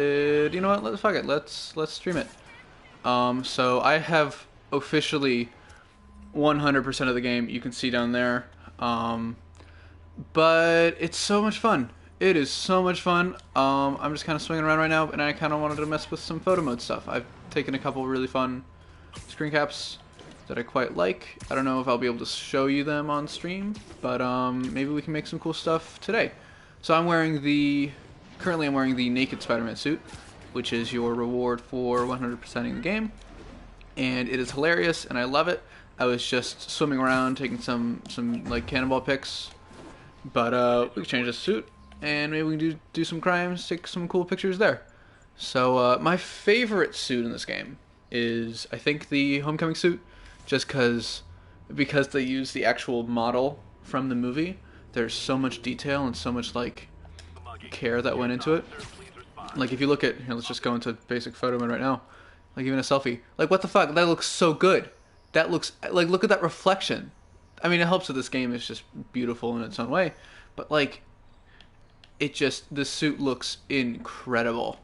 You know what? Fuck it. Let's stream it. So I have officially 100% of the game. You can see down there. But it's so much fun. It is so much fun. I'm just kind of swinging around right now, and I kind of wanted to mess with some photo mode stuff. I've taken a couple really fun screen caps that I quite like. I don't know if I'll be able to show you them on stream, but maybe we can make some cool stuff today. So currently I'm wearing the naked Spider-Man suit, which is your reward for 100%ing the game, and it is hilarious, and I love it. I was just swimming around, taking some like cannonball pics, but we can change the suit, and maybe we can do some crimes, take some cool pictures there. So my favorite suit in this game is, I think, the Homecoming suit, just because they use the actual model from the movie. There's so much detail and so much like care that went into it. Like if you look at here, let's just go into basic photo mode right now. Like even a selfie. Like what the fuck? That looks so good. That looks like, look at that reflection. I mean, it helps that this game is just beautiful in its own way, but like this suit looks incredible.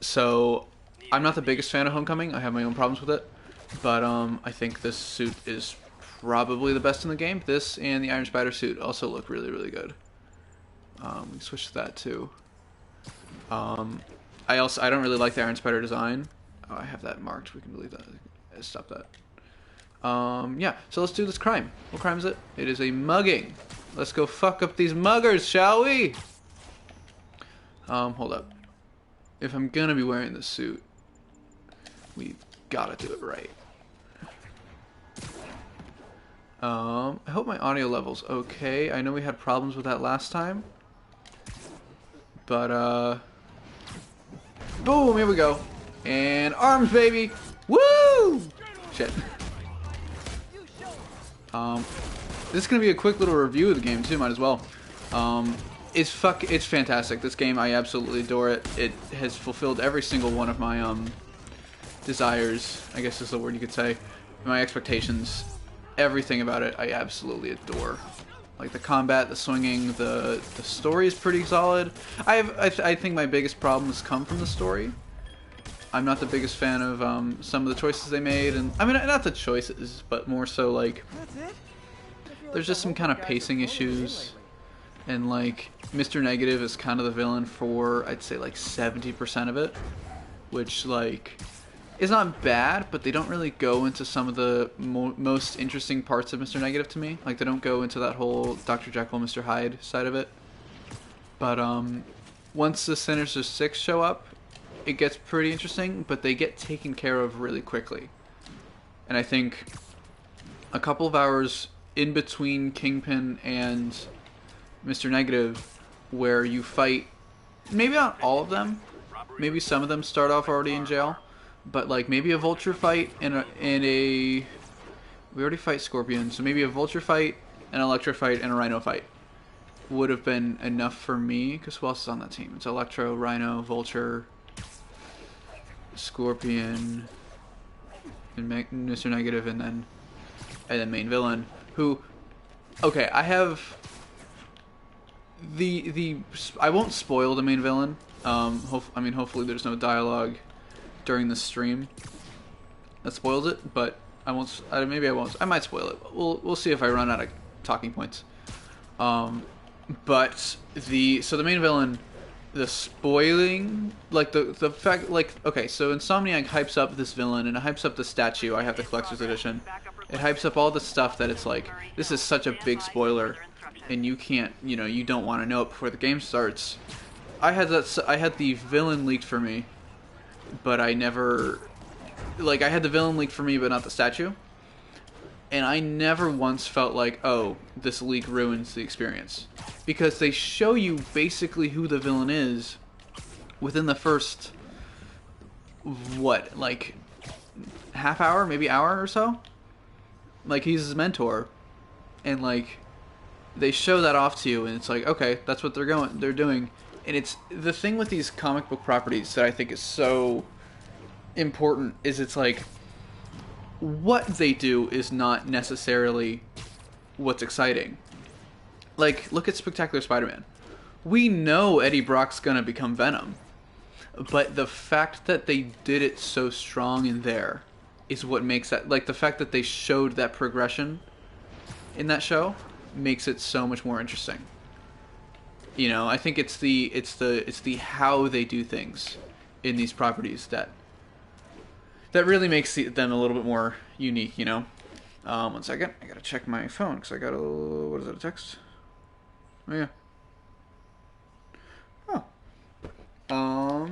So I'm not the biggest fan of Homecoming. I have my own problems with it, but I think this suit is probably the best in the game. This and the Iron Spider suit also look really, really good. We can switch to that too. I don't really like the Iron Spider design. Oh, I have that marked. We can delete that. Stop that. Yeah. So let's do this crime. What crime is it? It is a mugging. Let's go fuck up these muggers, shall we? Hold up. If I'm gonna be wearing this suit, we've gotta do it right. I hope my audio level's okay. I know we had problems with that last time. But, boom, here we go. And arms, baby! Woo! Shit. This is gonna be a quick little review of the game, too, might as well. It's fantastic. This game, I absolutely adore it. It has fulfilled every single one of my, desires, I guess is the word you could say. My expectations. Everything about it, I absolutely adore. Like the combat, the swinging, the story is pretty solid. I think my biggest problems come from the story. I'm not the biggest fan of some of the choices they made, and I mean not the choices, but more so like there's just some kind of pacing issues, and like Mr. Negative is kind of the villain for I'd say like 70% of it, which like is not bad, but they don't really go into some of the most interesting parts of Mr. Negative to me. Like, they don't go into that whole Dr. Jekyll, Mr. Hyde side of it. But, once the Sinister Six show up, it gets pretty interesting, but they get taken care of really quickly. And I think a couple of hours in between Kingpin and Mr. Negative, where you fight, maybe not all of them, maybe some of them start off already in jail, but like maybe a Vulture fight and we already fight Scorpion, so maybe a Vulture fight, an Electro fight, and a Rhino fight would have been enough for me. Because who else is on that team? It's Electro, Rhino, Vulture, Scorpion, and Mr. Negative, and then main villain. Who? Okay, I have I won't spoil the main villain. Hopefully there's no dialogue during the stream that spoils it, but I won't. Maybe I won't. I might spoil it. We'll see if I run out of talking points. But the main villain, the spoiling, like the fact, like, okay, so Insomniac hypes up this villain and it hypes up the statue. I have the collector's edition. It hypes up all the stuff that it's like, this is such a big spoiler, and you can't, you don't want to know it before the game starts. I had the villain leaked for me, but I never, like, I had the villain leaked for me, but not the statue. And I never once felt like, oh, this leak ruins the experience. Because they show you basically who the villain is within the first, what, like, half hour, maybe hour or so? Like, he's his mentor. And, like, they show that off to you, and it's like, okay, that's what they're doing. And it's the thing with these comic book properties that I think is so important is it's like what they do is not necessarily what's exciting. Like, look at Spectacular Spider-Man. We know Eddie Brock's gonna become Venom. but the fact that they did it so strong in there is what makes that, like, the fact that they showed that progression in that show makes it so much more interesting. You know, I think it's the how they do things in these properties that really makes them a little bit more unique, you know. 1 second, I gotta check my phone because I got a, what is it, a text? Oh yeah. Oh.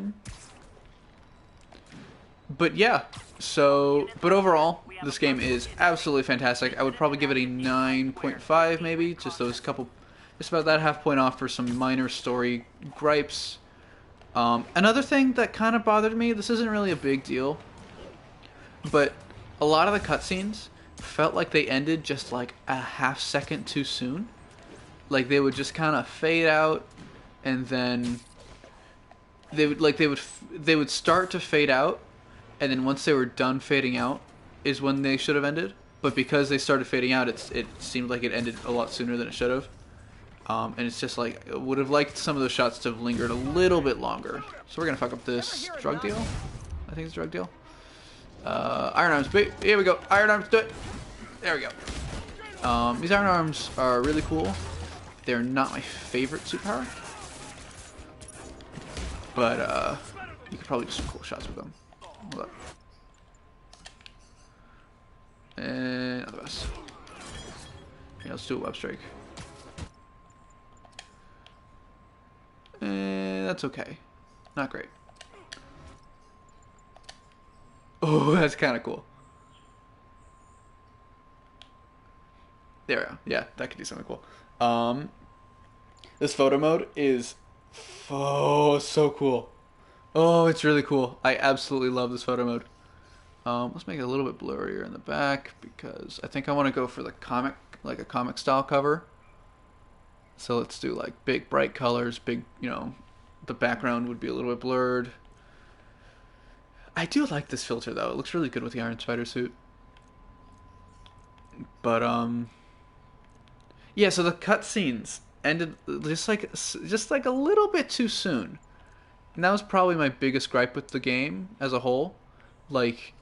But yeah, so, but overall, this game is absolutely fantastic. I would probably give it a 9.5 maybe, just about that half point off for some minor story gripes. Another thing that kind of bothered me, this isn't really a big deal, but a lot of the cutscenes felt like they ended just like a half second too soon. Like they would just kind of fade out, and then they would start to fade out, and then once they were done fading out is when they should have ended. But because they started fading out, it seemed like it ended a lot sooner than it should have. And it's just like, I would have liked some of those shots to have lingered a little bit longer. So we're gonna fuck up this drug deal. I think it's a drug deal. Iron arms, here we go. Iron arms, do it. There we go. These iron arms are really cool. They're not my favorite superpower, but you could probably do some cool shots with them. Hold up. And not the best. Yeah, let's do a web strike. And that's okay. Not great. Oh, that's kind of cool. There we go. Yeah, that could do something cool. This photo mode is so cool. Oh, it's really cool. I absolutely love this photo mode. Let's make it a little bit blurrier in the back because I think I want to go for the comic, like a comic style cover. So let's do like big bright colors, big, you know, the background would be a little bit blurred. I do like this filter though. It looks really good with the Iron Spider suit. But yeah, so the cutscenes ended just like a little bit too soon. And that was probably my biggest gripe with the game as a whole. Like,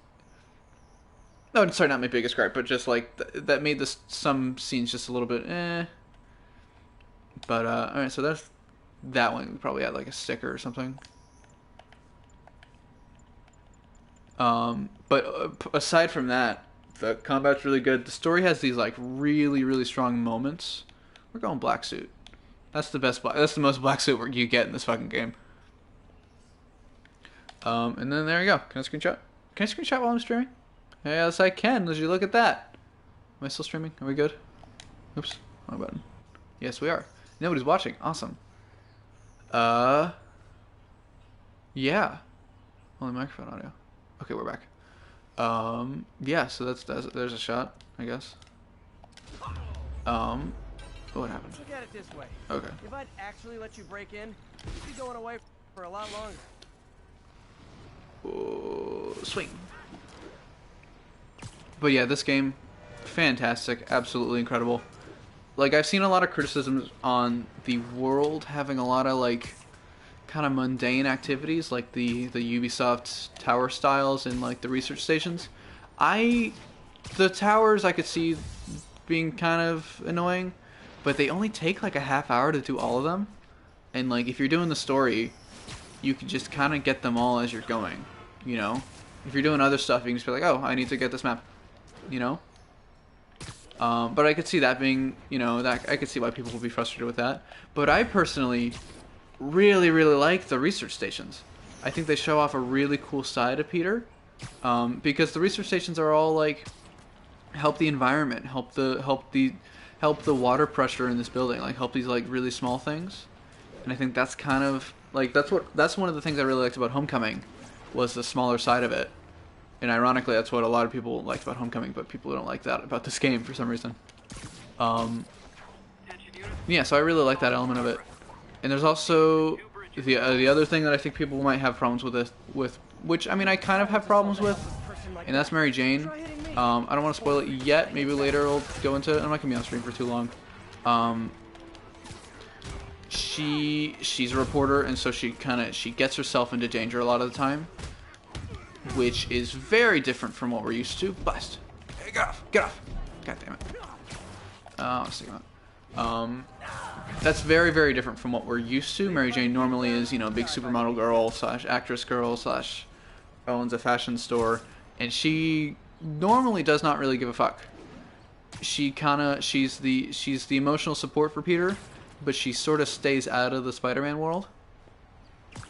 no, sorry, not my biggest gripe, but just like that made some scenes just a little bit eh. But all right, so that's that one. We probably had like a sticker or something. But aside from that, the combat's really good. The story has these like really strong moments. We're going black suit. That's the best. That's the most black suit you get in this fucking game. And then there you go. Can I screenshot? Can I screenshot while I'm streaming? Yes, I can. As you look at that. Am I still streaming? Are we good? Oops, wrong button. Yes, we are. Nobody's watching. Awesome. Yeah. Only microphone audio. Okay, we're back. Yeah. So there's a shot, I guess. What happened? Look at it this way. Okay. If I'd actually let you break in, you'd be going away for a lot longer. Oh, swing. But yeah, this game, fantastic, absolutely incredible. Like, I've seen a lot of criticisms on the world having a lot of like kind of mundane activities, like the Ubisoft tower styles and like the research stations. The towers I could see being kind of annoying, but they only take like a half hour to do all of them. And like if you're doing the story, you can just kind of get them all as you're going, you know? If you're doing other stuff, you can just be like, oh, I need to get this map, you know? But I could see that being, you know, that I could see why people would be frustrated with that. But I personally really like the research stations. I think they show off a really cool side of Peter, because the research stations are all like help the environment, help the water pressure in this building, like help these like really small things. And I think that's kind of like that's one of the things I really liked about Homecoming, was the smaller side of it. And ironically, that's what a lot of people liked about Homecoming, but people don't like that about this game for some reason. Yeah, so I really like that element of it. And there's also the other thing that I think people might have problems with which I mean I kind of have problems with, and that's Mary Jane. I don't want to spoil it yet. Maybe later I'll go into it. I'm not gonna be on stream for too long. she's a reporter, and so she gets herself into danger a lot of the time, which is very different from what we're used to. Bust. Hey, get off! Get off! God damn it. Let's take him out. That's very, very different from what we're used to. Mary Jane normally is, you know, a big supermodel girl slash actress girl slash owns a fashion store, and she normally does not really give a fuck. She's the emotional support for Peter, but she sort of stays out of the Spider-Man world.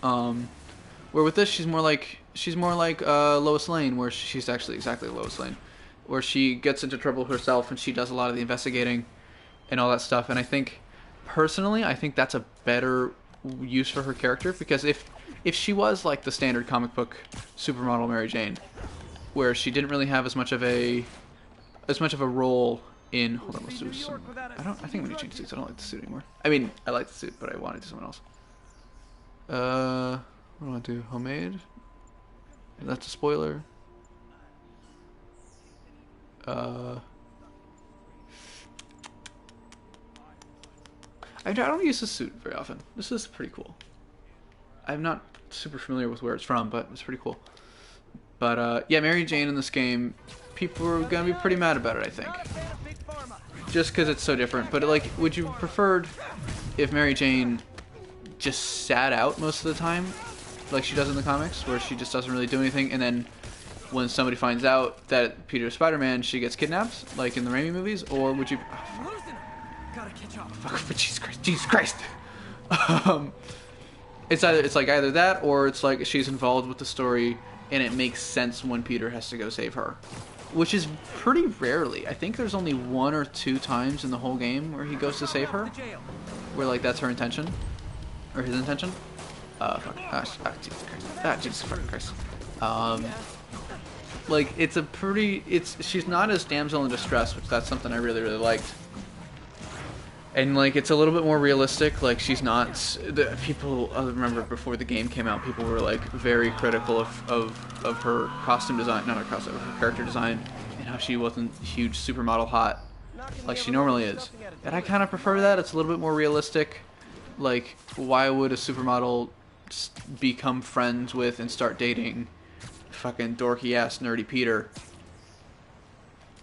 Where with this, she's more like Lois Lane, where she's actually exactly Lois Lane, where she gets into trouble herself and she does a lot of the investigating and all that stuff. And I think, personally, that's a better use for her character, because if she was like the standard comic book supermodel Mary Jane, where she didn't really have as much of a role in. Hold on, let's do some. I think I'm gonna change suits. I don't like the suit anymore. I mean, I like the suit, but I want to do someone else. What do I want to do? Homemade. That's a spoiler. I don't use this suit very often. This is pretty cool. I'm not super familiar with where it's from, but it's pretty cool. But yeah, Mary Jane in this game, people are gonna be pretty mad about it, I think, just because it's so different. But like, would you preferred if Mary Jane just sat out most of the time, like she does in the comics, where she just doesn't really do anything, and then when somebody finds out that Peter's Spider-Man, she gets kidnapped, like in the Raimi movies? Or would you? Gotta catch up. Fuck, Jesus Christ! Jesus Christ! It's like either that, or it's like she's involved with the story, and it makes sense when Peter has to go save her, which is pretty rarely. I think there's only 1 or 2 times in the whole game where he goes to save her, where like that's her intention, or his intention. Fuck. Jesus Christ. Jesus fucking Christ. Like she's not as damsel in distress, which that's something I really, really liked. And like it's a little bit more realistic. Like she's not. People, I remember before the game came out, people were like very critical of her costume design, not her costume, her character design, and how she wasn't huge supermodel hot like she normally is. And I kind of prefer that. It's a little bit more realistic. Like, why would a supermodel become friends with and start dating fucking dorky ass nerdy Peter?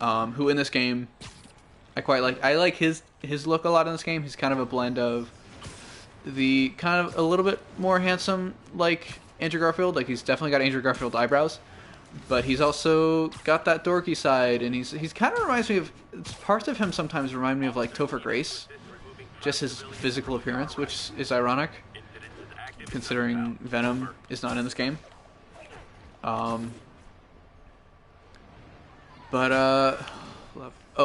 Who in this game I quite like. I like his look a lot in this game. He's kind of a blend of the kind of a little bit more handsome like Andrew Garfield. Like he's definitely got Andrew Garfield eyebrows, but he's also got that dorky side, and he's kind of reminds me of parts of him. Sometimes remind me of like Topher Grace, just his physical appearance, which is ironic considering Venom is not in this game. Oh,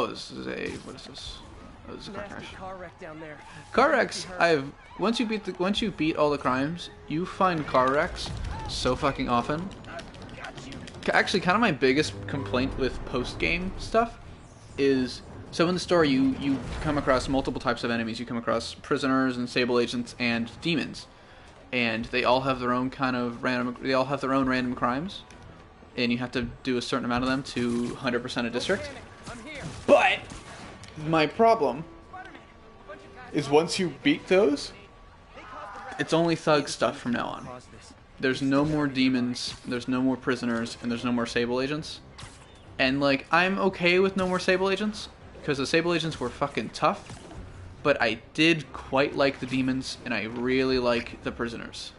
this is a, what is this? Oh, this is a car crash. Car wreck down there. Car wrecks, once you beat all the crimes, you find car wrecks so fucking often. Actually, kind of my biggest complaint with post-game stuff is, so in the story you come across multiple types of enemies. You come across prisoners and Sable agents and demons, and they all have their own kind of random crimes, and you have to do a certain amount of them to 100% a district. But my problem is once you beat those, it's only thug stuff from now on. There's no more demons, there's no more prisoners, and there's no more Sable agents. And like, I'm okay with no more Sable agents, because the Sable agents were fucking tough, but I did quite like the demons, and I really like the prisoners.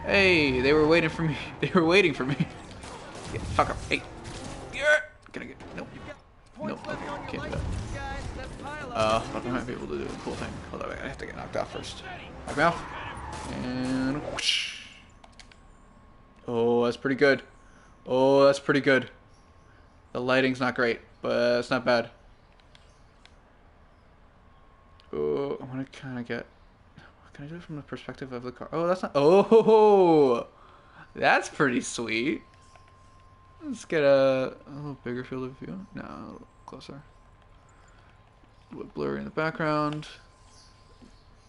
Hey, they were waiting for me. They were waiting for me. Yeah, fuck up. Hey. Gonna get, nope. Nope, okay, can't do that. Fuck, I might be able to do a cool thing. Hold on, I have to get knocked off first. Knock me off. And whoosh. Oh, that's pretty good. Oh, that's pretty good. The lighting's not great, but it's not bad. Oh, I want to kind of get... Can I do it from the perspective of the car? Oh, that's not... Oh! That's pretty sweet. Let's get a little bigger field of view. No, a little closer. A little blurry in the background.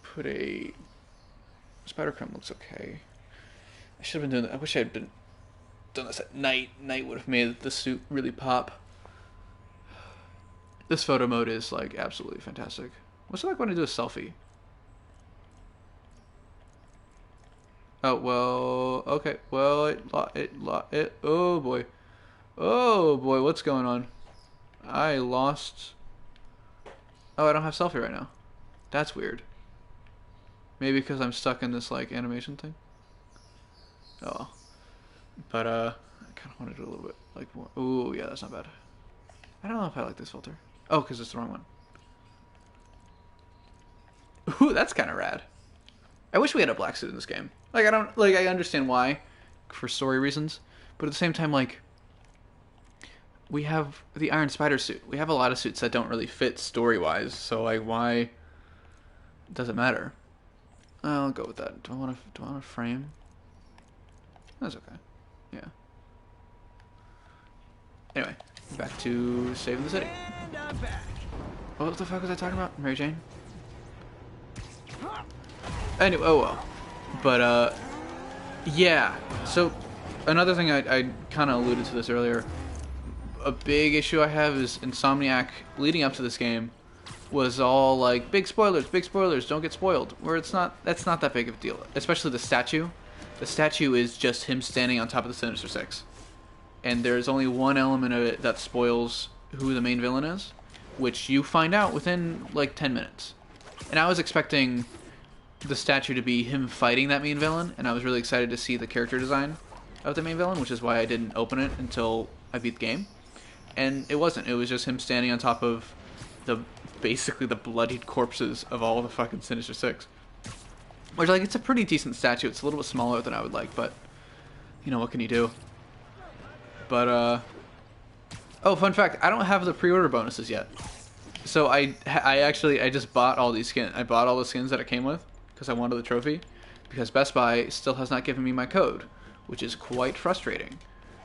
Put a... Spider Crumb looks okay. I should have been doing that. I wish I had done this at night. Night would have made the suit really pop. This photo mode is like absolutely fantastic. What's it like when I do a selfie? Oh, well, okay. Well, it, oh boy. Oh boy, what's going on? I lost. Oh, I don't have selfie right now. That's weird. Maybe because I'm stuck in this, like, animation thing? Oh. But, I kind of want to do a little bit, like, more. Ooh, yeah, that's not bad. I don't know if I like this filter. Oh, because it's the wrong one. Ooh, that's kind of rad. I wish we had a black suit in this game. Like, I understand why, for story reasons, but at the same time, like, we have the Iron Spider suit. We have a lot of suits that don't really fit story-wise, so, like, why does it matter? I'll go with that. Do I want to frame? That's okay. Yeah. Anyway, back to saving the city. And I'm back. What the fuck was I talking about? Mary Jane? Anyway, oh well. But, yeah. So, another thing I kind of alluded to this earlier. A big issue I have is Insomniac, leading up to this game, was all like, big spoilers, don't get spoiled. Where that's not that big of a deal. Especially the statue. The statue is just him standing on top of the Sinister Six. And there's only one element of it that spoils who the main villain is, which you find out within, like, 10 minutes. And I was expecting the statue to be him fighting that main villain, and I was really excited to see the character design of the main villain, which is why I didn't open it until I beat the game. And it wasn't. It was just him standing on top of basically the bloodied corpses of all the fucking Sinister Six. Which, like, it's a pretty decent statue. It's a little bit smaller than I would like, but, you know, what can you do? But, oh, fun fact, I don't have the pre-order bonuses yet. So I just bought all these skins. I bought all the skins that it came with, because I wanted the trophy, because Best Buy still has not given me my code, which is quite frustrating.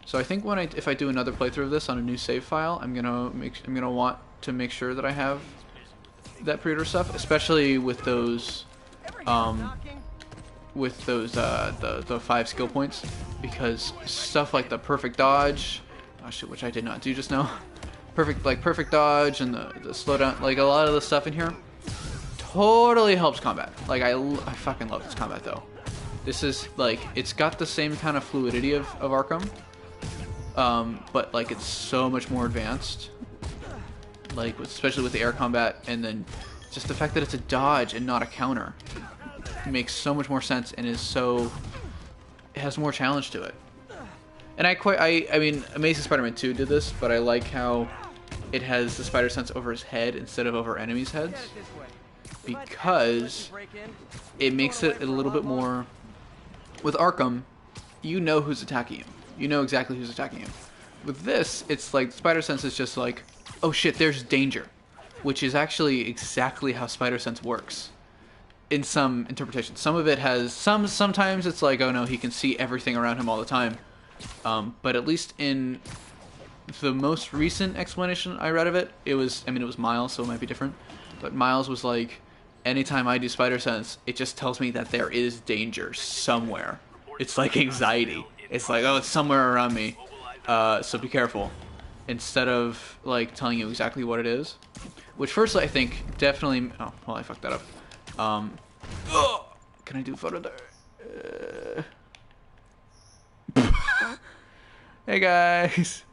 So I think if I do another playthrough of this on a new save file, I'm gonna want to make sure that I have that pre-order stuff, especially with those the 5 skill points, because stuff like the perfect dodge, oh shit, which I did not do just now, perfect dodge and the slowdown, like a lot of the stuff in here totally helps combat. Like I fucking love this combat though. This is like, it's got the same kind of fluidity of Arkham, but like it's so much more advanced, like especially with the air combat, and then just the fact that it's a dodge and not a counter makes so much more sense, and it has more challenge to it. And I mean, Amazing Spider-Man 2 did this, but I like how it has the spider sense over his head instead of over enemies' heads, because it makes it a little bit more. With Arkham, you know who's attacking you. You know exactly who's attacking you. With this, it's like spider sense is just like, oh shit, there's danger, which is actually exactly how spider sense works. In some interpretations, some of it has sometimes it's like, oh no, he can see everything around him all the time. But at least in the most recent explanation I read of it, it was Miles, so it might be different. But Miles was like, anytime I do spider sense, it just tells me that there is danger somewhere. It's like anxiety. It's like, oh, it's somewhere around me, so be careful. Instead of like telling you exactly what it is. Which firstly I think definitely, oh well, I fucked that up. Can I do photo there? Hey guys.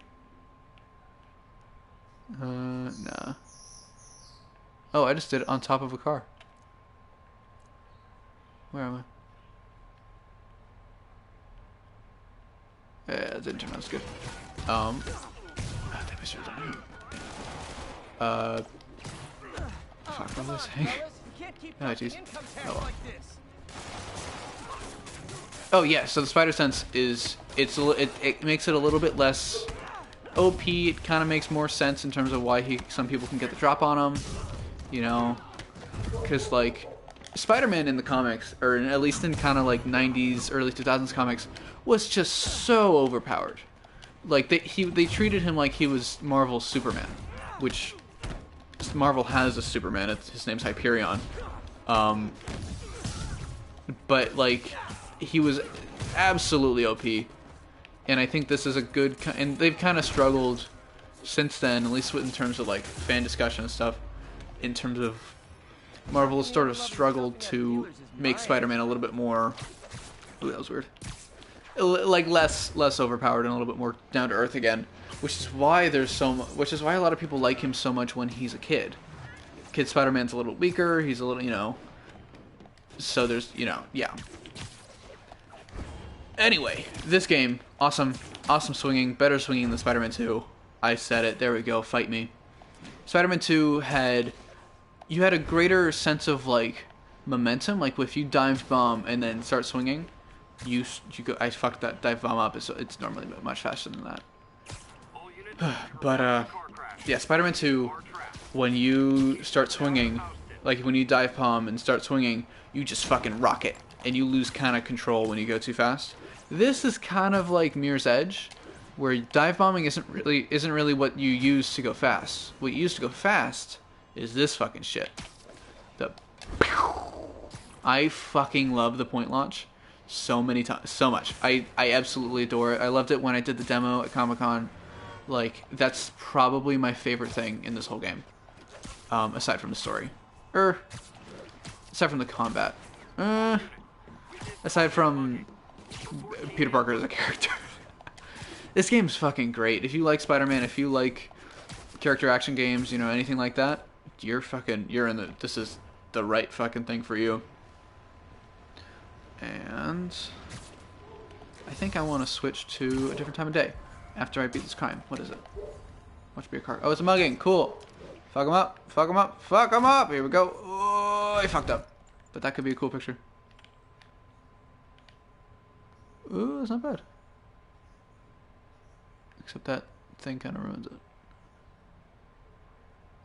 Nah. Oh, I just did it on top of a car. Where am I? Yeah, it didn't turn out as good. Oh, damn, I should've done it. Fuck, what was I saying? Oh, jeez. Oh, well. Oh yeah, so the spider sense is, it makes it a little bit less OP. It kind of makes more sense in terms of why some people can get the drop on him, you know, because like Spider-Man in the comics, or at least in kind of like 90s, early 2000s comics, was just so overpowered. Like they treated him like he was Marvel's Superman, which Marvel has a Superman. His name's Hyperion. But like he was absolutely OP, and I think this is a good. And they've kind of struggled since then, at least in terms of like fan discussion and stuff. In terms of Marvel has sort of struggled to make Spider-Man a little bit more Ooh, that was weird. Like less overpowered and a little bit more down to earth again, which is why which is why a lot of people like him so much when he's a kid. Kid Spider-Man's a little weaker. He's a little, you know. So there's, you know, yeah. Anyway, this game, awesome swinging, better swinging than Spider-Man 2. I said it. There we go. Fight me. Spider-Man 2 you had a greater sense of like momentum. Like if you dive bomb and then start swinging, you go. I fucked that dive bomb up. It's normally much faster than that. But yeah, Spider-Man 2, when you start swinging, like when you dive bomb and start swinging, you just fucking rock it, and you lose kind of control when you go too fast. This is kind of like Mirror's Edge, where dive bombing isn't really what you use to go fast. What you use to go fast is this fucking shit. I fucking love the point launch so much. I absolutely adore it. I loved it when I did the demo at Comic-Con. Like, that's probably my favorite thing in this whole game. Aside from the story. Aside from the combat. Aside from Peter Parker as a character. This game's fucking great. If you like Spider-Man, if you like character action games, you know, anything like that, this is the right fucking thing for you. And I think I want to switch to a different time of day after I beat this crime. What is it? Watch be a car. Oh, it's a mugging. Cool. Fuck him up. Fuck him up. Fuck him up. Here we go. Oh, I fucked up. But that could be a cool picture. Ooh, that's not bad. Except that thing kind of ruins it.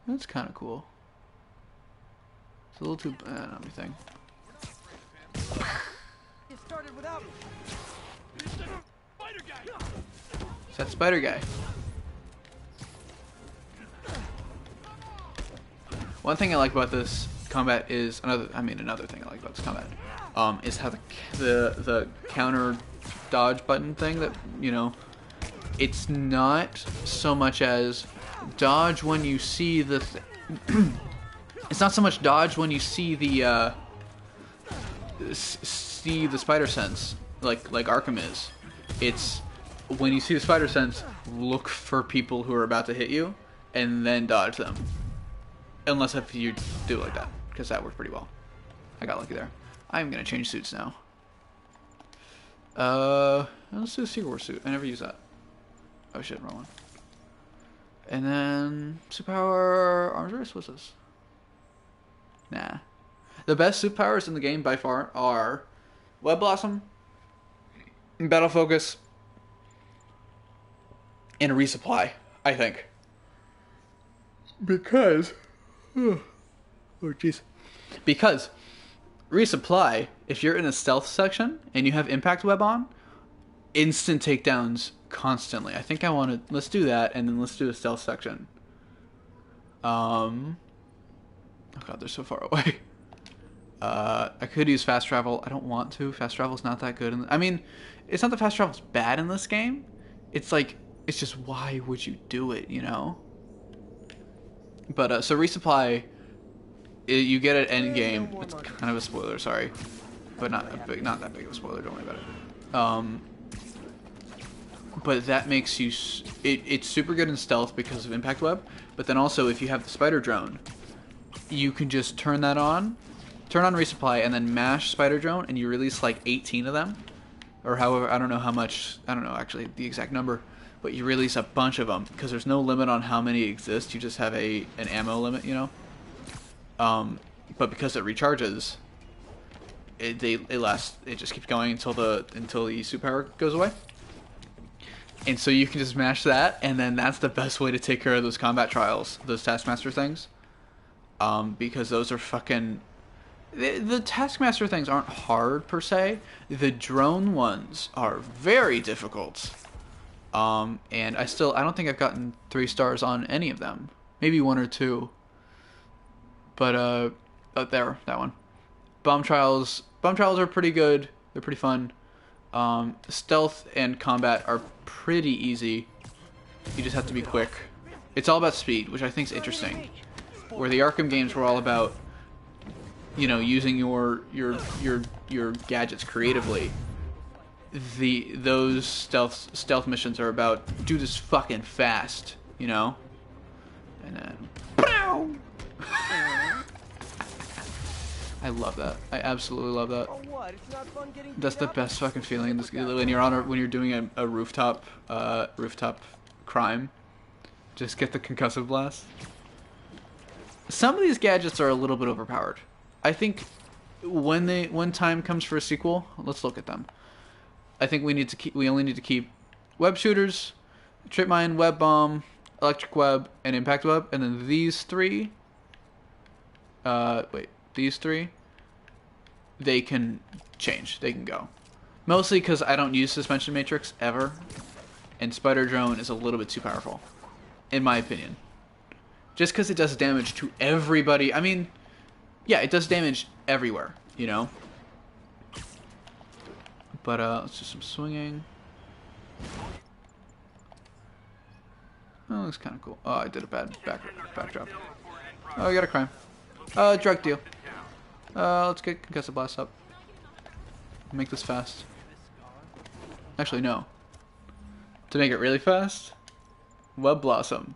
That's kind of cool. It's a little too bad on everything. It started without me. It's that spider guy. One thing I like about this combat is another thing I like about this combat is how the counter dodge button thing that, you know, it's not so much as dodge when you see the it's not so much dodge when you see the spider sense like Arkham is. It's when you see the spider sense, look for people who are about to hit you and then dodge them. Unless if you do it like that, because that worked pretty well. I got lucky there. I'm gonna change suits now. Let's do a Secret War suit. I never use that. Oh shit, wrong one. And then superpower arms race. What's this? Nah. The best superpowers in the game by far are Web Blossom, Battle Focus, and a Resupply, I think. Because oh jeez. Because Resupply, if you're in a stealth section and you have Impact Web on, instant takedowns constantly. I think I want to... Let's do that, and then let's do a stealth section. Oh god, they're so far away. I could use fast travel. I don't want to. Fast travel's not that good. I mean, it's not that fast travel's bad in this game. It's like... It's just, why would you do it, you know? But, so Resupply... You get it end game. It's kind of a spoiler, sorry, but not that big of a spoiler. Don't worry about it. But that makes you. It's super good in stealth because of Impact Web. But then also, if you have the spider drone, you can just turn on Resupply, and then mash spider drone, and you release like 18 of them, or however, I don't know how much. I don't know actually the exact number, but you release a bunch of them because there's no limit on how many exist. You just have an ammo limit, you know. But because it recharges, it just keeps going until the superpower goes away. And so you can just mash that, and then that's the best way to take care of those combat trials, those Taskmaster things. Because those are fucking... The Taskmaster things aren't hard per se. The drone ones are very difficult. And I don't think I've gotten 3 stars on any of them. Maybe 1 or 2. But, there, that one. Bomb trials are pretty good. They're pretty fun. Stealth and combat are pretty easy. You just have to be quick. It's all about speed, which I think is interesting. Where the Arkham games were all about, you know, using your gadgets creatively. those stealth missions are about do this fucking fast, you know? And then pow! I love that. I absolutely love that. Oh, what? It's not fun getting That's beat the up? best fucking feeling in this when you're when you're doing a rooftop crime. Just get the concussive blast. Some of these gadgets are a little bit overpowered. I think when time comes for a sequel, let's look at them. I think we only need to keep web shooters, trip mine, web bomb, electric web, and impact web, and then these three. These three. They can change. They can go. Mostly because I don't use suspension matrix ever, and spider drone is a little bit too powerful, in my opinion. Just because it does damage to everybody. I mean, yeah, it does damage everywhere, you know? But, let's do some swinging. Oh, looks kind of cool. Oh, I did a bad backdrop. Oh, I got a crime. Drug deal. Let's get concussive blast up. Make this fast. Actually, no. To make it really fast, web blossom.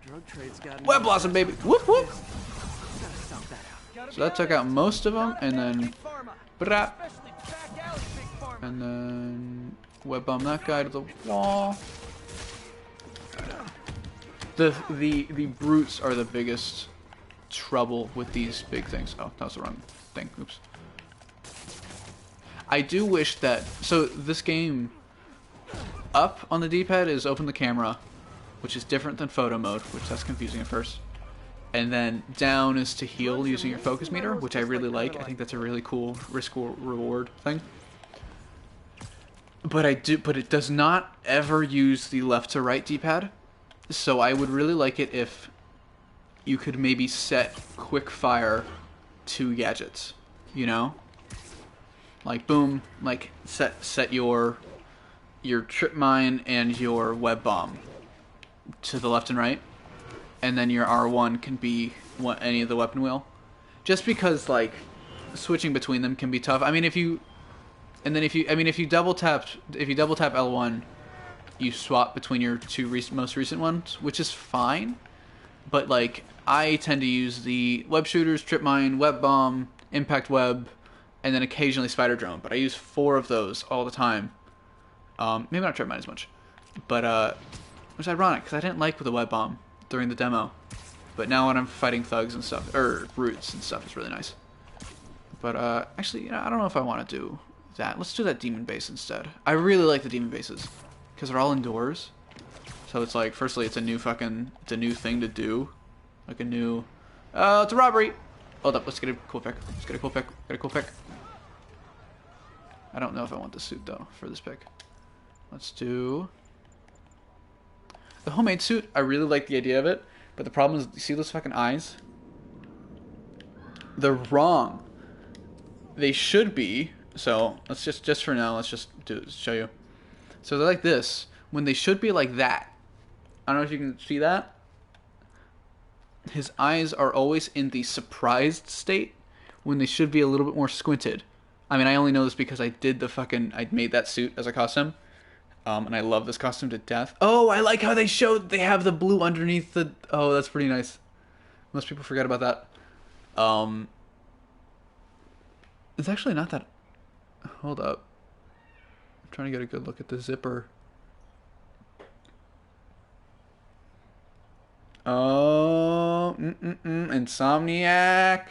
Drug trade's got Web blossom, baby. Whoop whoop. So that took out most of them, and then, brap, and then web bomb that guy to the wall. The brutes are the biggest trouble with these big things. Oh, that was the wrong thing. Oops. I do wish that... So, this game... Up on the D-pad is open the camera, which is different than photo mode, which that's confusing at first. And then down is to heal using your focus meter, which I really like. I think that's a really cool risk-reward thing. But it does not ever use the left to right D-pad. So I would really like it if you could maybe set quick fire to gadgets, you know? Like boom, like set your trip mine and your web bomb to the left and right, and then your R1 can be any of the weapon wheel. Just because like switching between them can be tough. I mean, if you double tap L1, you swap between your two most recent ones, which is fine. But like I tend to use the web shooters, trip mine, web bomb, impact web, and then occasionally spider drone. But I use 4 of those all the time. Maybe not trip mine as much, but which is ironic because I didn't like with the web bomb during the demo. But now when I'm fighting thugs and stuff, or brutes and stuff, it's really nice. But actually, you know, I don't know if I want to do that. Let's do that demon base instead. I really like the demon bases because they're all indoors. So it's like, firstly, it's a new thing to do, like a new. It's a robbery. Hold up, let's get a cool pick. Let's get a cool pick. Get a cool pick. I don't know if I want the suit though for this pick. Let's do the homemade suit. I really like the idea of it, but the problem is, you see those fucking eyes? They're wrong. They should be. So let's just for now, let's just show you. So they're like this when they should be like that. I don't know if you can see that. His eyes are always in the surprised state when they should be a little bit more squinted. I mean, I only know this because I made that suit as a costume. And I love this costume to death. Oh, I like how they have the blue underneath the... Oh, that's pretty nice. Most people forget about that. It's actually not that... Hold up. I'm trying to get a good look at the zipper. Oh, Insomniac.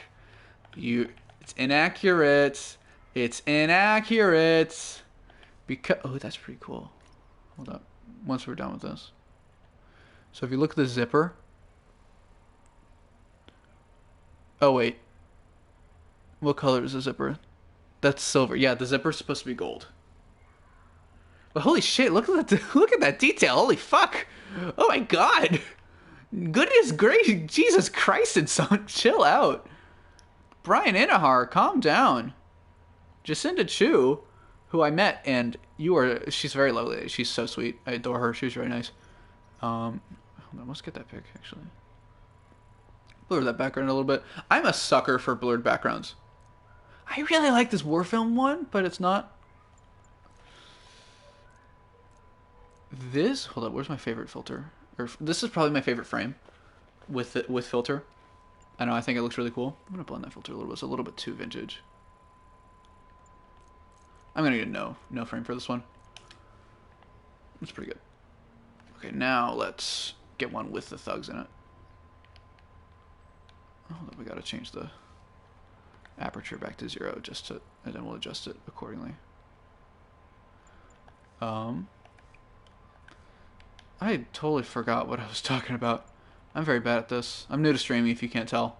It's inaccurate. It's inaccurate. Because... Oh, that's pretty cool. Hold up. Once we're done with this. So if you look at the zipper. Oh, wait. What color is the zipper? That's silver. Yeah, the zipper's supposed to be gold. But holy shit, look at that, look at that detail. Holy fuck. Oh my god. Goodness gracious. Jesus Christ, and son. Chill out. Brian Inahar, calm down. Jacinda Chu, who I met, and she's very lovely. She's so sweet. I adore her. She was very nice. Hold on, let's get that pic, actually. Blur that background a little bit. I'm a sucker for blurred backgrounds. I really like this war film one, but it's not. This, hold up, where's my favorite filter? Or this is probably my favorite frame with it, with filter. I know, I think it looks really cool. I'm gonna blend that filter a little bit. It's a little bit too vintage. I'm gonna get no frame for this one. It's pretty good. Okay, now let's get one with the thugs in it. Oh, we gotta change the aperture back to 0 just to, and then we'll adjust it accordingly. I totally forgot what I was talking about. I'm very bad at this. I'm new to streaming, if you can't tell.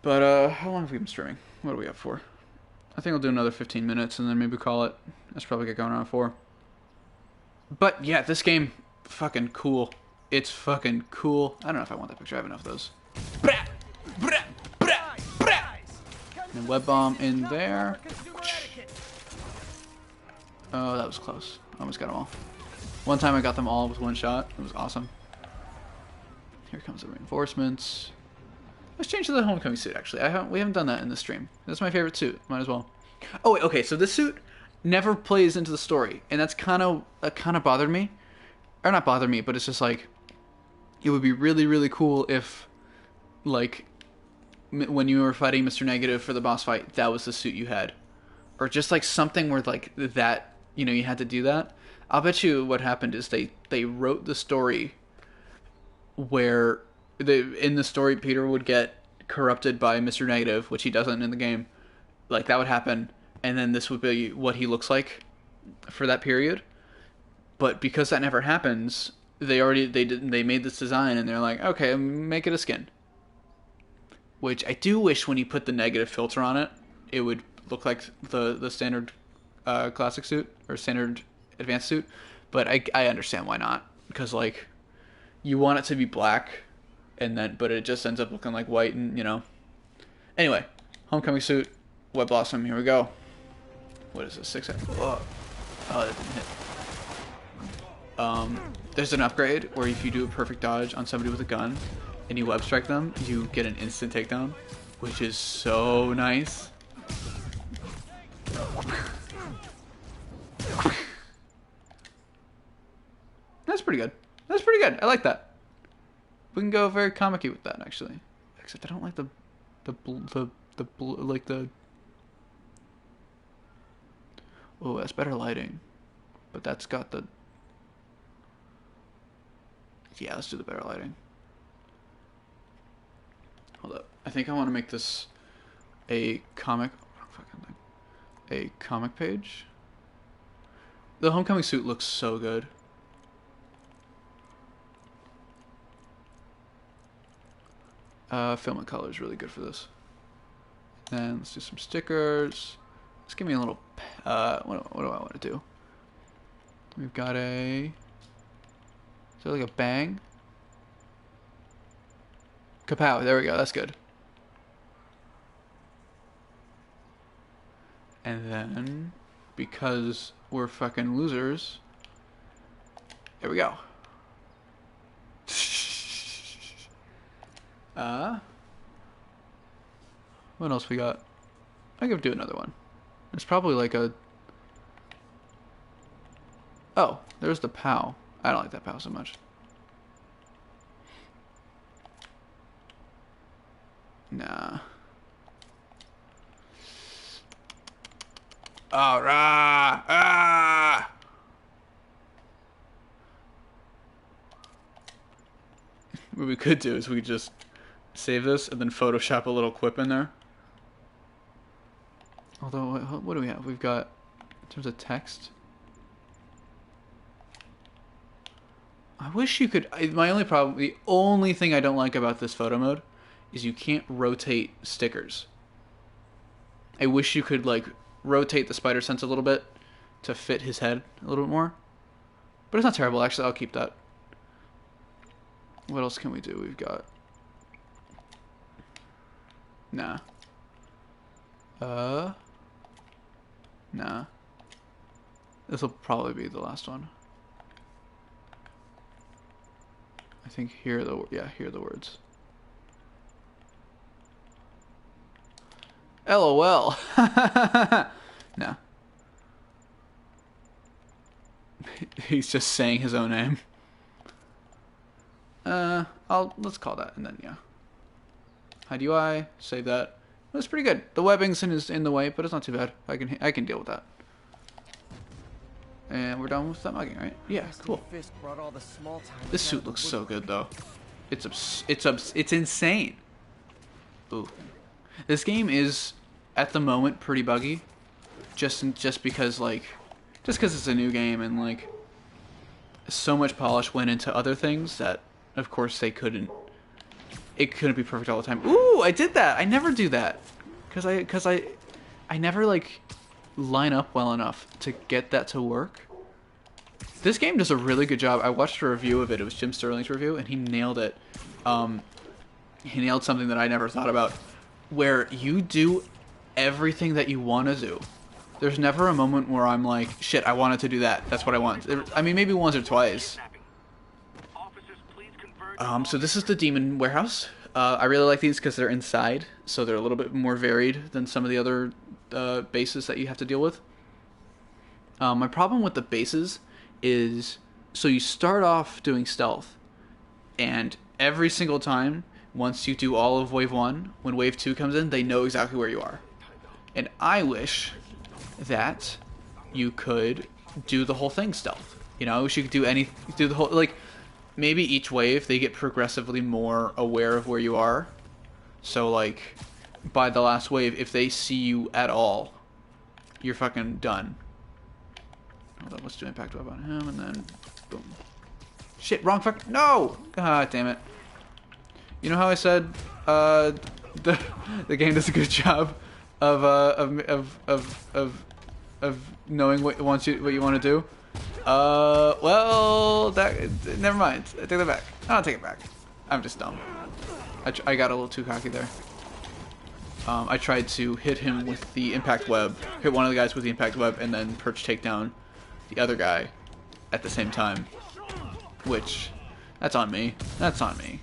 But, how long have we been streaming? What are we up for? I think I'll do another 15 minutes and then maybe call it. That's probably get going around 4. But, yeah, this game, fucking cool. It's fucking cool. I don't know if I want that picture. I have enough of those. And web bomb in there. Oh, that was close. Almost got them all. One time I got them all with one shot. It was awesome. Here comes the reinforcements. Let's change to the homecoming suit, actually. We haven't done that in the stream. That's my favorite suit. Might as well. Oh, wait, okay. So this suit never plays into the story. And that's kind of bothered me. Or not bothered me, but it's just like, it would be really, really cool if, like, when you were fighting Mr. Negative for the boss fight, that was the suit you had. Or just like something where like that, you know, you had to do that. I'll bet you what happened is they wrote the story where in the story Peter would get corrupted by Mr. Negative, which he doesn't in the game. Like that would happen, and then this would be what he looks like for that period. But because that never happens, they made this design and they're like, okay, make it a skin. Which I do wish when you put the negative filter on it, it would look like the standard classic suit or standard advanced suit. But I understand why not, because like you want it to be black, and then but it just ends up looking like white, and you know. Anyway, homecoming suit, Web Blossom. Here we go. What is this? 6? Oh, that didn't hit. There's an upgrade where if you do a perfect dodge on somebody with a gun and you web strike them, you get an instant takedown, which is so nice. That's pretty good. That's pretty good. I like that. We can go very comic-y with that, actually. Except I don't like the oh, that's better lighting. But that's got the... Yeah, let's do the better lighting. Hold up. I think I want to make this a comic... A comic page. The homecoming suit looks so good. Filament color is really good for this. And let's do some stickers. Let's give me a little... what do I want to do? We've got a... Is there like a bang? Kapow, there we go, that's good. And then, because we're fucking losers, here we go. What else we got? I could do another one. It's probably like a... Oh, there's the POW. I don't like that POW so much. Nah. Oh, rah! Ah! What we could do is we could just save this and then Photoshop a little quip in there. Although, what do we have? We've got, in terms of text... I wish you could... my only problem... The only thing I don't like about this photo mode is you can't rotate stickers. I wish you could, like, rotate the spider sense a little bit to fit his head a little bit more. But it's not terrible. Actually, I'll keep that. What else can we do? We've got... Nah. Nah. This will probably be the last one. I think here are the words. LOL. No. He's just saying his own name. Let's call that, and then yeah. Hide UI, save that. That's pretty good. The webbing's in the way, but it's not too bad. I can deal with that. And we're done with that mugging, right? Yeah, cool. This suit looks so good though. It's insane. Ooh. This game is at the moment pretty buggy. Just because it's a new game and like so much polish went into other things that of course it couldn't be perfect all the time. Ooh, I did that. I never do that. Cuz I never like line up well enough to get that to work. This game does a really good job. I watched a review of it. It was Jim Sterling's review and he nailed it. He nailed something that I never thought about, where you do everything that you want to do. There's never a moment where I'm like, shit, I wanted to do that. That's what I want. I mean, maybe once or twice. So this is the Demon Warehouse. I really like these because they're inside, so they're a little bit more varied than some of the other bases that you have to deal with. My problem with the bases is, so you start off doing stealth, and every single time, once you do all of Wave 1, when Wave 2 comes in, they know exactly where you are. And I wish that you could do the whole thing stealth. You know, I wish you could do the whole, like, maybe each wave they get progressively more aware of where you are. So, like, by the last wave, if they see you at all, you're fucking done. Hold on, let's do impact web on him, and then boom. Shit, wrong fuck. No! God damn it. You know how I said the game does a good job of knowing what you want to do? Well, never mind. I take that back. I don't take it back. I'm just dumb. I got a little too cocky there. I tried to hit him with the impact web, hit one of the guys with the impact web, and then perch take down the other guy at the same time. Which, that's on me. That's on me.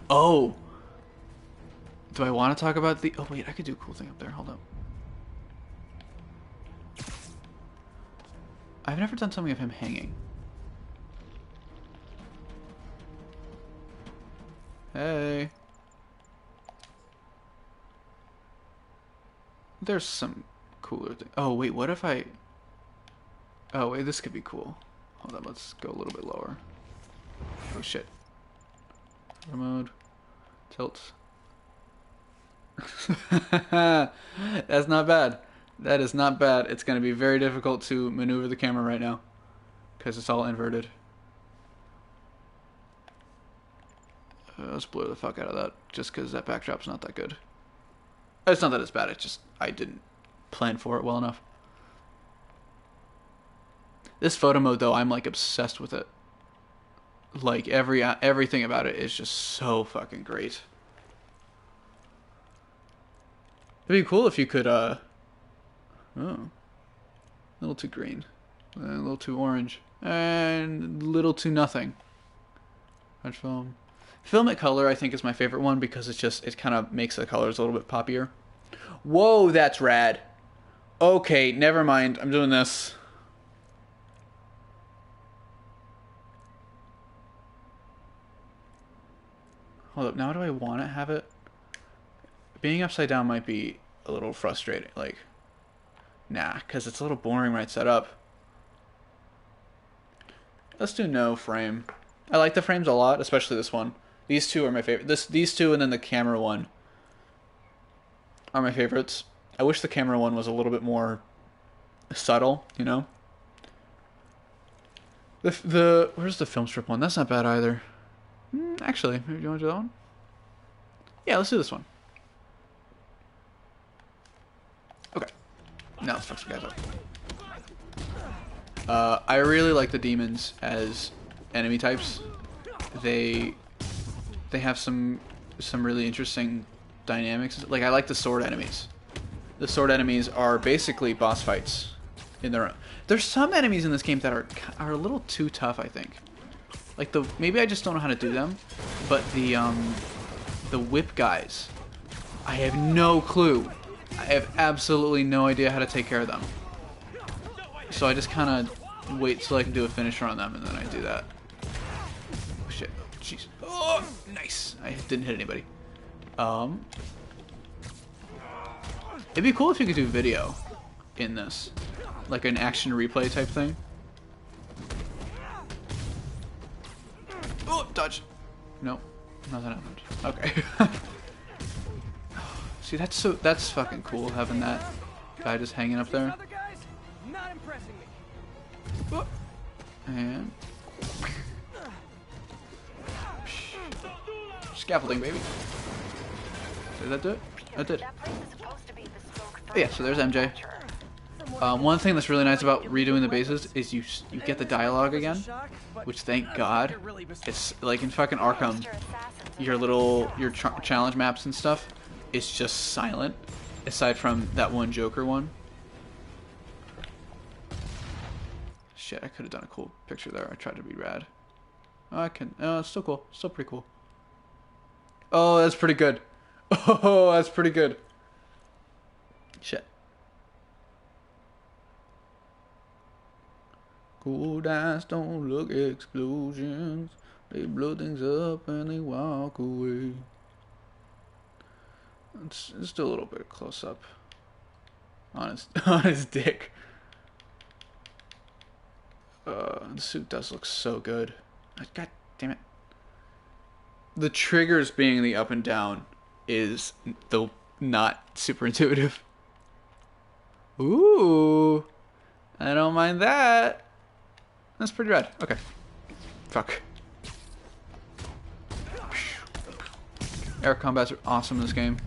Oh! Do I want to talk about the... Oh wait, I could do a cool thing up there. Hold up. I've never done something of him hanging. Hey. There's some cooler thing. Oh wait, what if I... Oh wait, this could be cool. Hold on, let's go a little bit lower. Oh shit. Mode. Tilt. That's not bad. That is not bad. It's going to be very difficult to maneuver the camera right now because it's all inverted. Let's blur the fuck out of that just because that backdrop's not that good. It's not that it's bad, it's just I didn't plan for it well enough. This photo mode though, I'm like obsessed with it. Like everything about it is just so fucking great. It'd be cool if you could oh, a little too green, a little too orange, and a little too nothing. Red film. Film at color I think is my favorite one because it kind of makes the colors a little bit poppier. Whoa, that's rad. Okay, never mind. I'm doing this. Hold up, now do I want to have it? Being upside down might be a little frustrating. Like, nah, because it's a little boring right set up. Let's do no frame. I like the frames a lot, especially this one. These two are my favorite. These two and then the camera one are my favorites. I wish the camera one was a little bit more subtle, you know? Where's the film strip one? That's not bad either. Actually, maybe you want to do that one? Yeah, let's do this one. Okay. Now let's fuck some guys up. I really like the demons as enemy types. They have some really interesting dynamics. Like I like the sword enemies. The sword enemies are basically boss fights in their own. There's some enemies in this game that are a little too tough, I think. Like maybe I just don't know how to do them, but the whip guys I have no clue. I have absolutely no idea how to take care of them. So I just kind of wait till I can do a finisher on them, and then I do that. Oh, shit. Jeez. Oh, nice. I didn't hit anybody. It'd be cool if you could do video in this. Like an action replay type thing. Oh, dodge. Nope. Nothing happened. Okay. See, that's fucking cool having that guy just hanging up there. And scaffolding, baby. Did that do it? That did. Oh, yeah, so there's MJ. One thing that's really nice about redoing the bases is you get the dialogue again, which thank God. It's like in fucking Arkham, your challenge maps and stuff is just silent, aside from that one Joker one. Shit, I could have done a cool picture there. I tried to be rad. Oh, I can. Oh, it's still cool. Still pretty cool. Oh, that's pretty good. Oh, that's pretty good. Shit. Cold eyes don't look at explosions. They blow things up and they walk away. It's still a little bit close up on his dick. The suit does look so good. God damn it. The triggers being the up and down is the not super intuitive. Ooh, I don't mind that. That's pretty rad. Okay. Fuck. Air combats are awesome in this game.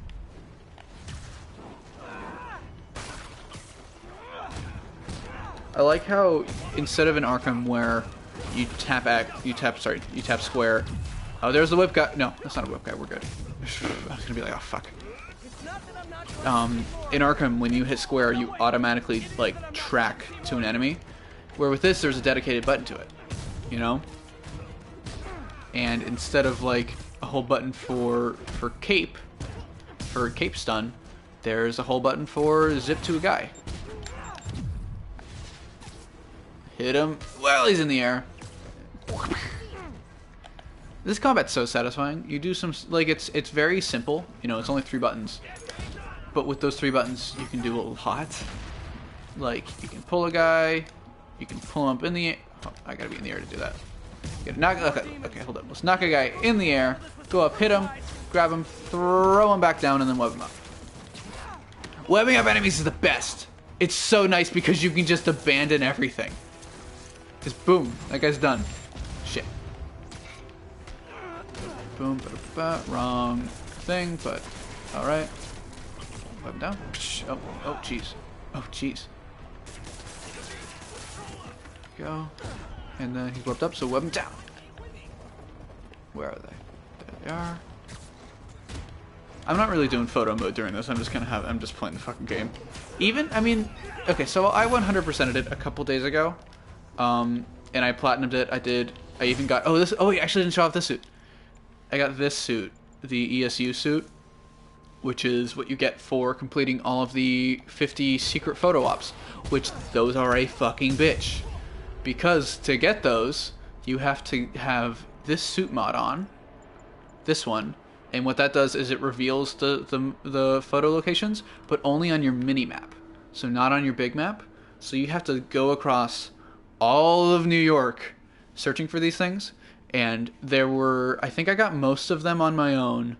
I like how instead of in Arkham where you tap square. Oh, there's the whip guy. No, that's not a whip guy. We're good. I was gonna be like, oh fuck. In Arkham, when you hit square, you automatically like track to an enemy. Where with this, there's a dedicated button to it. You know. And instead of like a whole button for cape stun, there's a whole button for zip to a guy. Hit him while he's in the air. This combat's so satisfying. You do some, like, it's very simple. You know, it's only 3 buttons. But with those 3 buttons, you can do a lot. Like, you can pull a guy. You can pull him up in the air. Oh, I gotta be in the air to do that. Okay, hold up. Let's knock a guy in the air. Go up, hit him, grab him, throw him back down, and then web him up. Webbing up enemies is the best. It's so nice because you can just abandon everything. Just boom, that guy's done. Shit. Boom, wrong thing, but alright. Web him down. Oh, jeez. Oh, jeez. Go. And then he's webbed up, so web him down. Where are they? There they are. I'm not really doing photo mode during this. I'm just playing the fucking game. Okay, so I 100%ed it a couple days ago. And I platinumed it. I even got, I actually didn't show off this suit. I got this suit, the ESU suit, which is what you get for completing all of the 50 secret photo ops, which those are a fucking bitch. Because to get those, you have to have this suit mod on, this one, and what that does is it reveals the photo locations, but only on your mini map, so not on your big map. So you have to go across all of New York searching for these things, and there were, I think I got most of them on my own.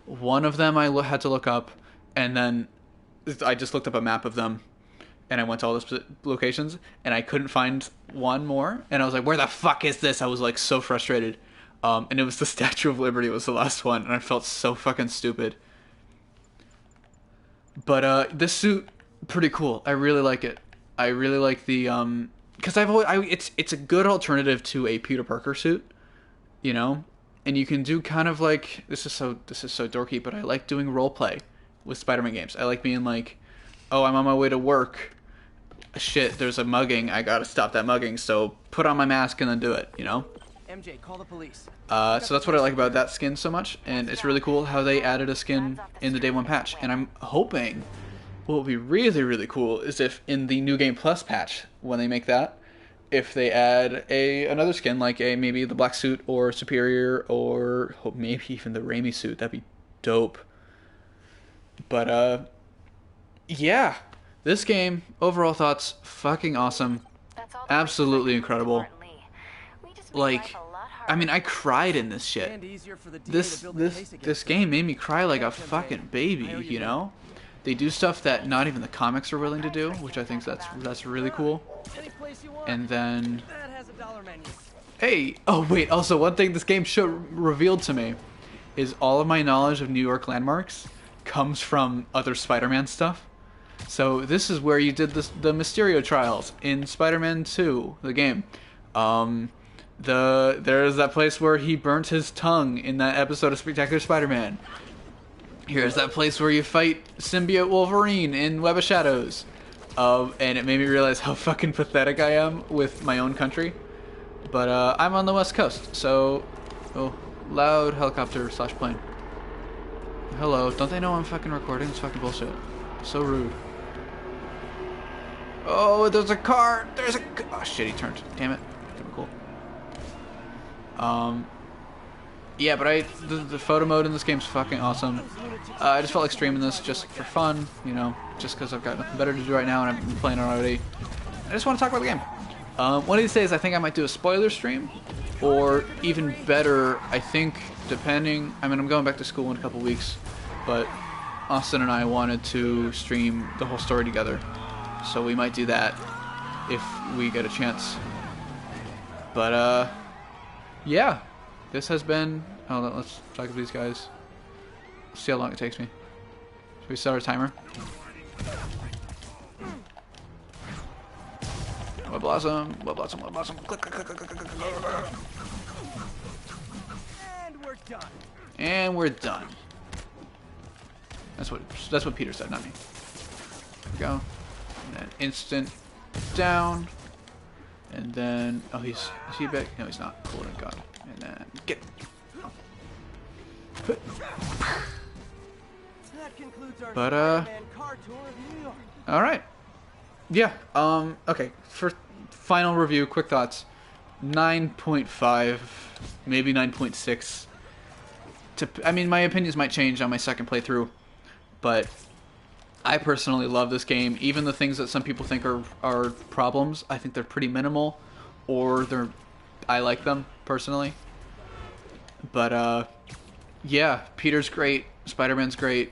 One of them I had to look up, and then I just looked up a map of them, and I went to all those locations, and I couldn't find one more, and I was like, where the fuck is this? I was like so frustrated. And it was the Statue of Liberty was the last one, and I felt so fucking stupid. But this suit, pretty cool. I really like it. I really like the because it's a good alternative to a Peter Parker suit, you know, and you can do kind of like this is so dorky, but I like doing role play with Spider-Man games. I like being like, oh, I'm on my way to work. Shit, there's a mugging. I gotta stop that mugging. So put on my mask and then do it, you know. MJ, call the police. So that's what I like about that skin so much, and it's really cool how they added a skin in the Day 1 patch, and I'm hoping what would be really, really cool is if in the New Game Plus patch, when they make that, if they add another skin, like maybe the black suit or Superior, or maybe even the Raimi suit. That'd be dope. But yeah, this game, overall thoughts, fucking awesome, absolutely incredible. Like, I mean, I cried in this shit. This game made me cry like a fucking baby, you know? They do stuff that not even the comics are willing to do, which I think that's really cool. And then, hey, oh wait, also one thing this game revealed to me is all of my knowledge of New York landmarks comes from other Spider-Man stuff. So this is where you did the Mysterio trials in Spider-Man 2, the game. There's that place where he burnt his tongue in that episode of Spectacular Spider-Man. Here's that place where you fight symbiote Wolverine in Web of Shadows. And it made me realize how fucking pathetic I am with my own country. But I'm on the West Coast, so... Oh, loud helicopter / plane. Hello, don't they know I'm fucking recording? It's fucking bullshit. So rude. Oh, there's a car! Oh shit, he turned. Damn it. Cool. Yeah, but the photo mode in this game's fucking awesome. I just felt like streaming this just for fun, you know, just because I've got nothing better to do right now and I've been playing it already. I just want to talk about the game. One of these days I think I might do a spoiler stream, or even better, I think, depending, I mean, I'm going back to school in a couple weeks, but Austin and I wanted to stream the whole story together, so we might do that if we get a chance. But, yeah. This has been... Oh, let's talk to these guys. See how long it takes me. Should we set our timer? Web Blossom, Web Blossom, Web Blossom. Click, click, click, click, click, click, click. And we're done. And we're done. That's what Peter said, not me. There we go. And then instant down. And then... Oh, is he back? No, he's not. Cool, thank God. And then get. But all right. Yeah. Okay. For final review, quick thoughts. 9.5, maybe 9.6. I mean, my opinions might change on my second playthrough, but I personally love this game. Even the things that some people think are problems, I think they're pretty minimal, or I like them personally. But yeah, Peter's great, Spider-Man's great,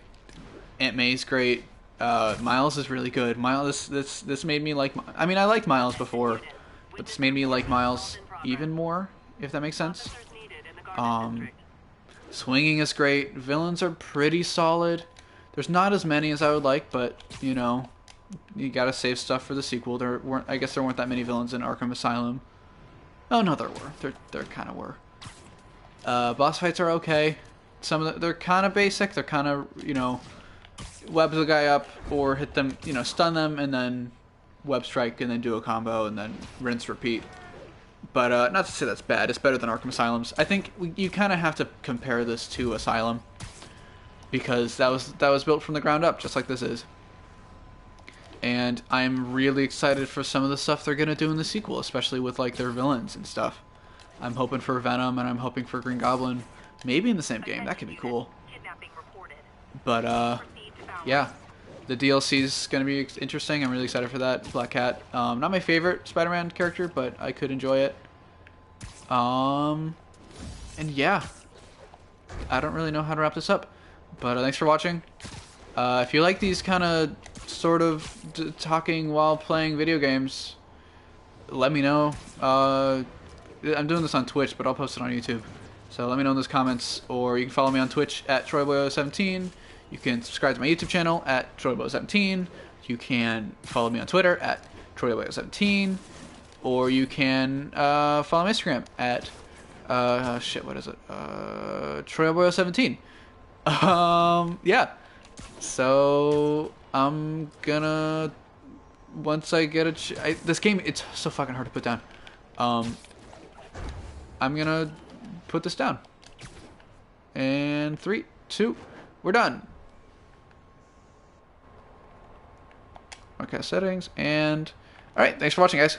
Aunt May's great, Miles is really good. Miles, this made me like. I mean, I liked Miles before, but this made me like Miles even more, if that makes sense. Swinging is great. Villains are pretty solid. There's not as many as I would like, but you know, you gotta save stuff for the sequel. I guess there weren't that many villains in Arkham Asylum. Oh no, there were. There kind of were. Boss fights are okay. They're kind of basic. They're kind of, you know, web the guy up or hit them, you know, stun them and then web strike and then do a combo and then rinse repeat. But not to say that's bad. It's better than Arkham Asylum's. I think you kind of have to compare this to Asylum because that was built from the ground up, just like this is. And I'm really excited for some of the stuff they're gonna do in the sequel, especially with like their villains and stuff. I'm hoping for Venom and I'm hoping for Green Goblin, maybe in the same game. That could be cool. But yeah, the DLC's gonna be interesting. I'm really excited for that. Black Cat, not my favorite Spider-Man character, but I could enjoy it. And yeah, I don't really know how to wrap this up, but thanks for watching. If you like these kind of sort of talking while playing video games, let me know. I'm doing this on Twitch, but I'll post it on YouTube. So let me know in those comments, or you can follow me on Twitch at TroyBoy017. You can subscribe to my YouTube channel at TroyBoy017. You can follow me on Twitter at TroyBoy017, or you can follow my Instagram at what is it? TroyBoy017. Yeah. So I'm gonna, once I get this game, it's so fucking hard to put down. I'm gonna put this down. And 3, 2, we're done. Okay, settings, and... Alright, thanks for watching, guys.